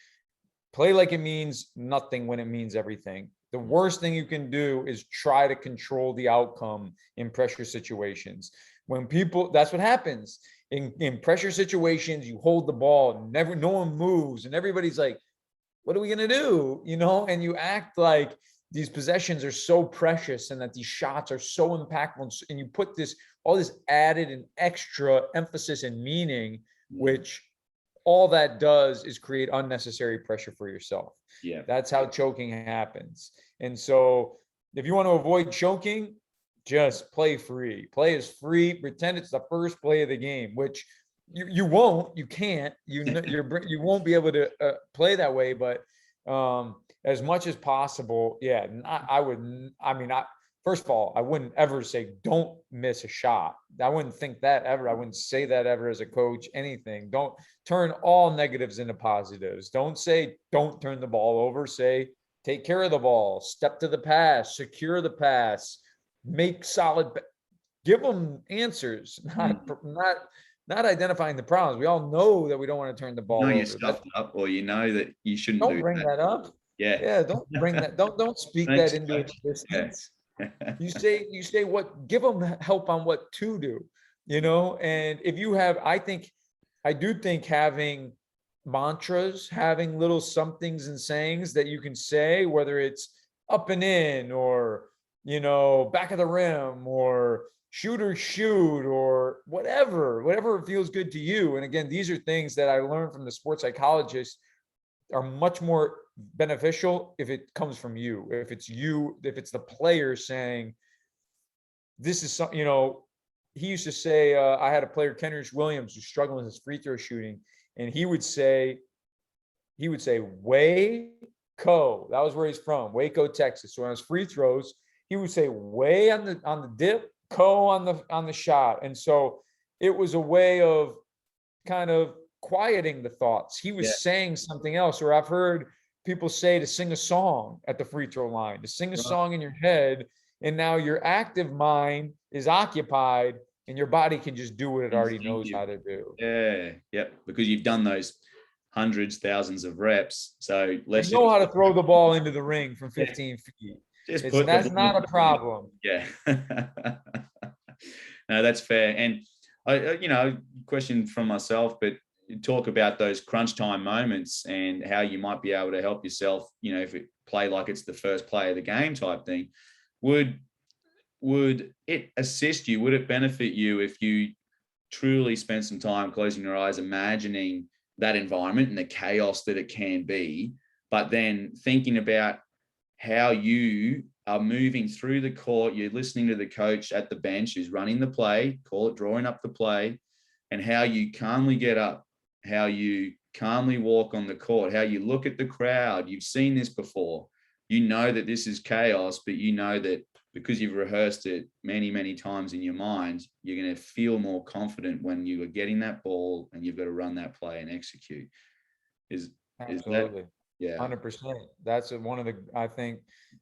Play like it means nothing when it means everything. The worst thing you can do is try to control the outcome in pressure situations. That's what happens. In pressure situations, you hold the ball, no one moves, and everybody's like, what are we going to do? And you act like these possessions are so precious and that these shots are so impactful. And you put all this added and extra emphasis and meaning, which all that does is create unnecessary pressure for yourself. Yeah. That's how choking happens. And so if you want to avoid choking, just play free. Play is free. Pretend it's the first play of the game, which you won't. You can't. You won't be able to play that way. But as much as possible, yeah. First of all, I wouldn't ever say don't miss a shot. I wouldn't think that ever. I wouldn't say that ever as a coach. Anything. Don't turn all negatives into positives. Don't say don't turn the ball over. Say take care of the ball. Step to the pass. Secure the pass. Make solid. Give them answers. Not identifying the problems. We all know that we don't want to turn the ball over. You stuffed up, or that you shouldn't. Don't bring that up. Yeah. Don't bring that. Don't speak that into existence. You say what, give them help on what to do, and if you have, I do think having mantras, having little somethings and sayings that you can say, whether it's up and in, or, back of the rim, or shoot or whatever feels good to you. And again, these are things that I learned from the sports psychologist are much more beneficial if it comes from you. If it's the player saying, this is something, he used to say, I had a player, Kenrich Williams, who's struggling with his free throw shooting. And he would say, Waco. That was where he's from, Waco, Texas. So on his free throws, he would say way on the dip, co on the shot. And so it was a way of kind of quieting the thoughts. He was saying something else. Or I've heard people say to sing a song at the free throw line, to sing a song in your head. And now your active mind is occupied and your body can just do what it already knows how to do. Yeah. Because you've done those hundreds, thousands of reps. So let's know how to throw the ball into the ring from 15 feet. That's not a problem. Yeah. No, that's fair. And I, question from myself, but talk about those crunch time moments and how you might be able to help yourself, if it play like it's the first play of the game type thing. Would it assist you? Would it benefit you if you truly spent some time closing your eyes, imagining that environment and the chaos that it can be, but then thinking about how you are moving through the court, you're listening to the coach at the bench who's running the play, call it drawing up the play, and how you calmly get up, how you calmly walk on the court, how you look at the crowd. You've seen this before. You know that this is chaos, but you know that because you've rehearsed it many, many times in your mind, you're going to feel more confident when you are getting that ball and you've got to run that play and execute. Absolutely. Is that, yeah, 100%. That's I think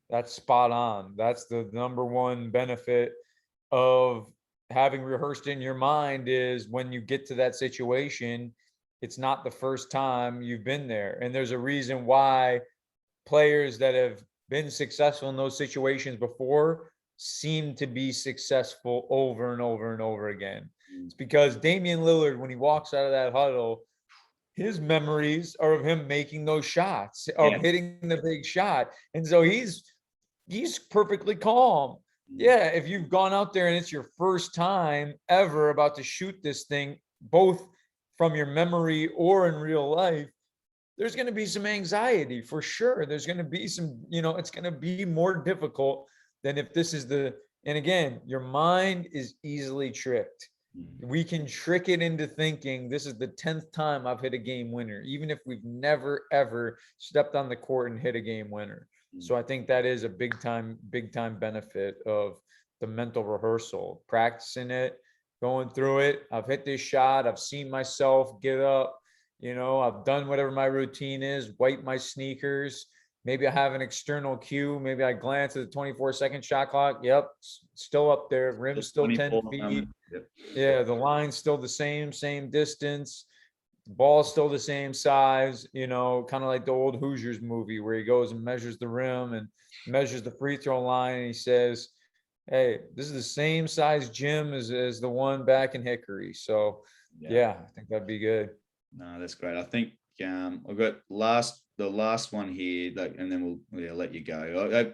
that's spot on. That's the number one benefit of having rehearsed in your mind, is when you get to that situation, it's not the first time you've been there. And there's a reason why players that have been successful in those situations before seem to be successful over and over and over again. It's because Damian Lillard, when he walks out of that huddle, his memories are of him making those shots, of hitting the big shot. And so he's perfectly calm. Yeah, if you've gone out there and it's your first time ever about to shoot this thing, both from your memory or in real life, there's going to be some anxiety for sure. There's going to be some, it's going to be more difficult than if this is and again, your mind is easily tricked. We can trick it into thinking this is the 10th time I've hit a game winner, even if we've never, ever stepped on the court and hit a game winner. So I think that is a big time benefit of the mental rehearsal, practicing it, going through it. I've hit this shot. I've seen myself get up. I've done whatever my routine is, wipe my sneakers. Maybe I have an external cue. Maybe I glance at the 24-second shot clock. Yep, still up there. Rim's still 10 feet. Yep. Yeah, the line's still the same distance. The ball's still the same size, kind of like the old Hoosiers movie where he goes and measures the rim and measures the free throw line. And he says, hey, this is the same size gym as the one back in Hickory. So, yeah, I think that'd be good. No, that's great. I think I've got the last one here, and then we'll let you go.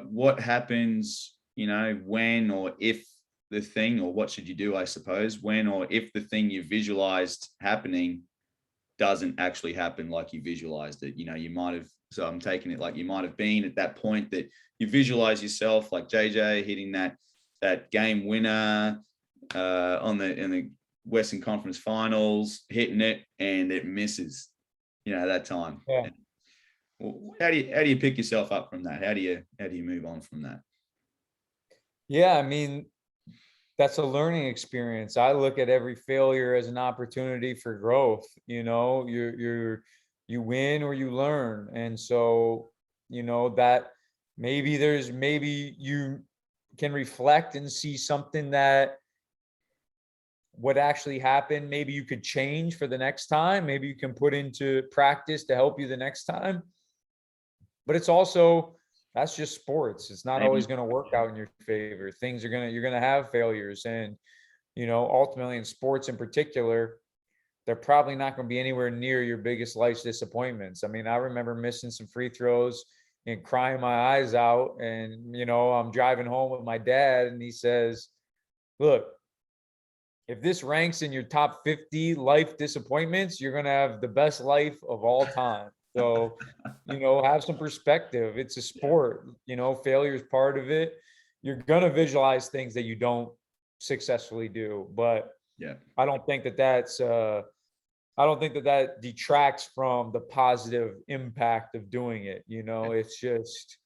What happens, when or if the thing, or what should you do, I suppose, when or if the thing you visualized happening doesn't actually happen like you visualized it? You might have, so I'm taking it like you might have been at that point that you visualize yourself like JJ hitting that game winner in the Western Conference Finals, hitting it, and it misses, that time. Yeah. How do you pick yourself up from that? How do you move on from that? Yeah, I mean, that's a learning experience. I look at every failure as an opportunity for growth. You win or you learn. And so, that maybe you can reflect and see something that what actually happened, maybe you could change for the next time. Maybe you can put into practice to help you the next time. But it's also, that's just sports. It's not always going to work out in your favor. You're going to have failures. And, ultimately in sports in particular, they're probably not going to be anywhere near your biggest life's disappointments. I mean, I remember missing some free throws and crying my eyes out. And, I'm driving home with my dad and he says, look, if this ranks in your top 50 life disappointments, you're going to have the best life of all time. So, have some perspective. It's a sport, failure is part of it. You're going to visualize things that you don't successfully do, but Yeah. I don't think that detracts from the positive impact of doing it. It's just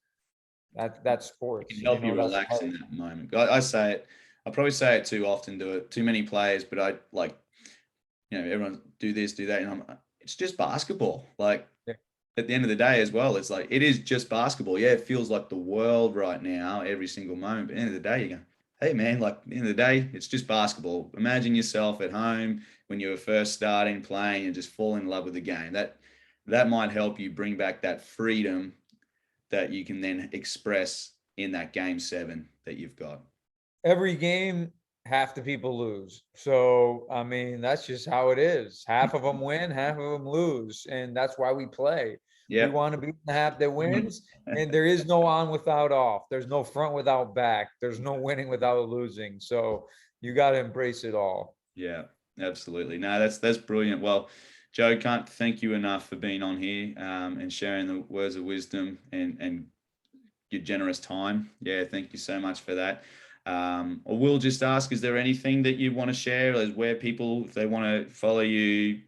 that's It sports, can help you that's relax part. in that moment. I say it, I probably say it too often to it, too many players, but I like, everyone do this, do that. And it's just basketball. Like Yeah. at the end of the day as well, it's like, it is just basketball. Yeah. It feels like the world right now, every single moment. But at the end of the day, you go, hey man, like at the end of the day, it's just basketball. Imagine yourself at home when you were first starting playing and just fall in love with the game. That might help you bring back that freedom that you can then express in that game 7 that you've got. Every game, half the people lose. So, I mean, that's just how it is. Half of them win, half of them lose. And that's why we play. We Yep. want to be the half that wins. And there is no on without off. There's no front without back. There's no winning without losing. So you got to embrace it all. Yeah, absolutely. No, that's brilliant. Well, Joe, can't thank you enough for being on here, and sharing the words of wisdom and your generous time. Yeah, thank you so much for that. I will just ask, is there anything that you want to share, as where people, if they want to follow you,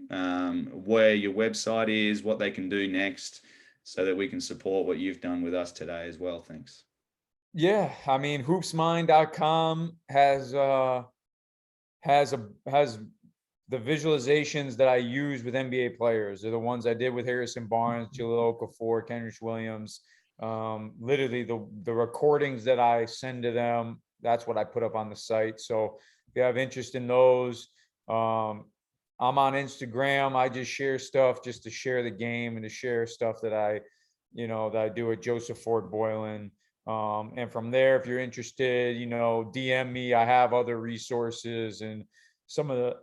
where your website is, what they can do next, so that we can support what you've done with us today as well? Thanks. Yeah. I mean, hoopsmind.com has the visualizations that I use with NBA players. They're the ones I did with Harrison Barnes, Jahlil Okafor, Kenrich Williams. Literally the recordings that I send to them, that's what I put up on the site. So if you have interest in those, I'm on Instagram. I just share stuff just to share the game and to share stuff that I do at Joseph Ford Boylan. And from there, if you're interested, DM me. I have other resources and some of the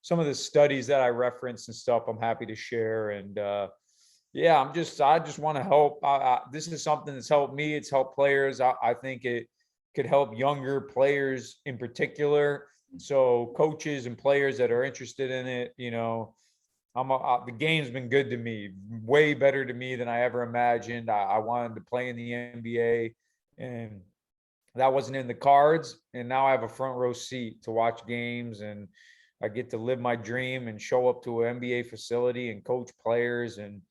some of the studies that I reference and stuff. I'm happy to share. And yeah, I just want to help. This is something that's helped me. It's helped players. I think it could help younger players in particular. So coaches and players that are interested in it, the game's been good to me, way better to me than I ever imagined. I wanted to play in the NBA, and that wasn't in the cards. And now I have a front row seat to watch games, and I get to live my dream and show up to an NBA facility and coach players. And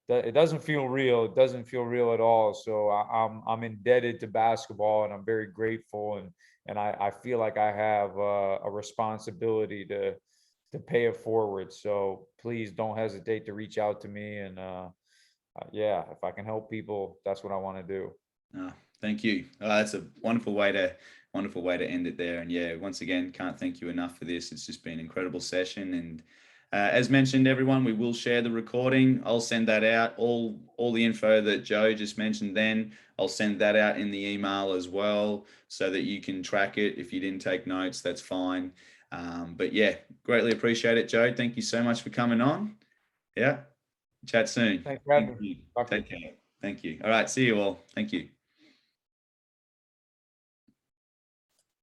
it doesn't feel real. It doesn't feel real at all. So I'm indebted to basketball, and I'm very grateful. And I feel like I have a responsibility to pay it forward. So please don't hesitate to reach out to me. And yeah, if I can help people, that's what I want to do. Thank you. That's a wonderful way to end it there. And yeah, once again, can't thank you enough for this. It's just been an incredible session. And as mentioned, everyone, we will share the recording. I'll send that out. All the info that Joe just mentioned, then I'll send that out in the email as well, so that you can track it. If you didn't take notes, that's fine. But yeah, greatly appreciate it, Joe. Thank you so much for coming on. Yeah, chat soon. Thanks for having Thank me. you. Talk to you. Take care. Thank you. All right. See you all. Thank you.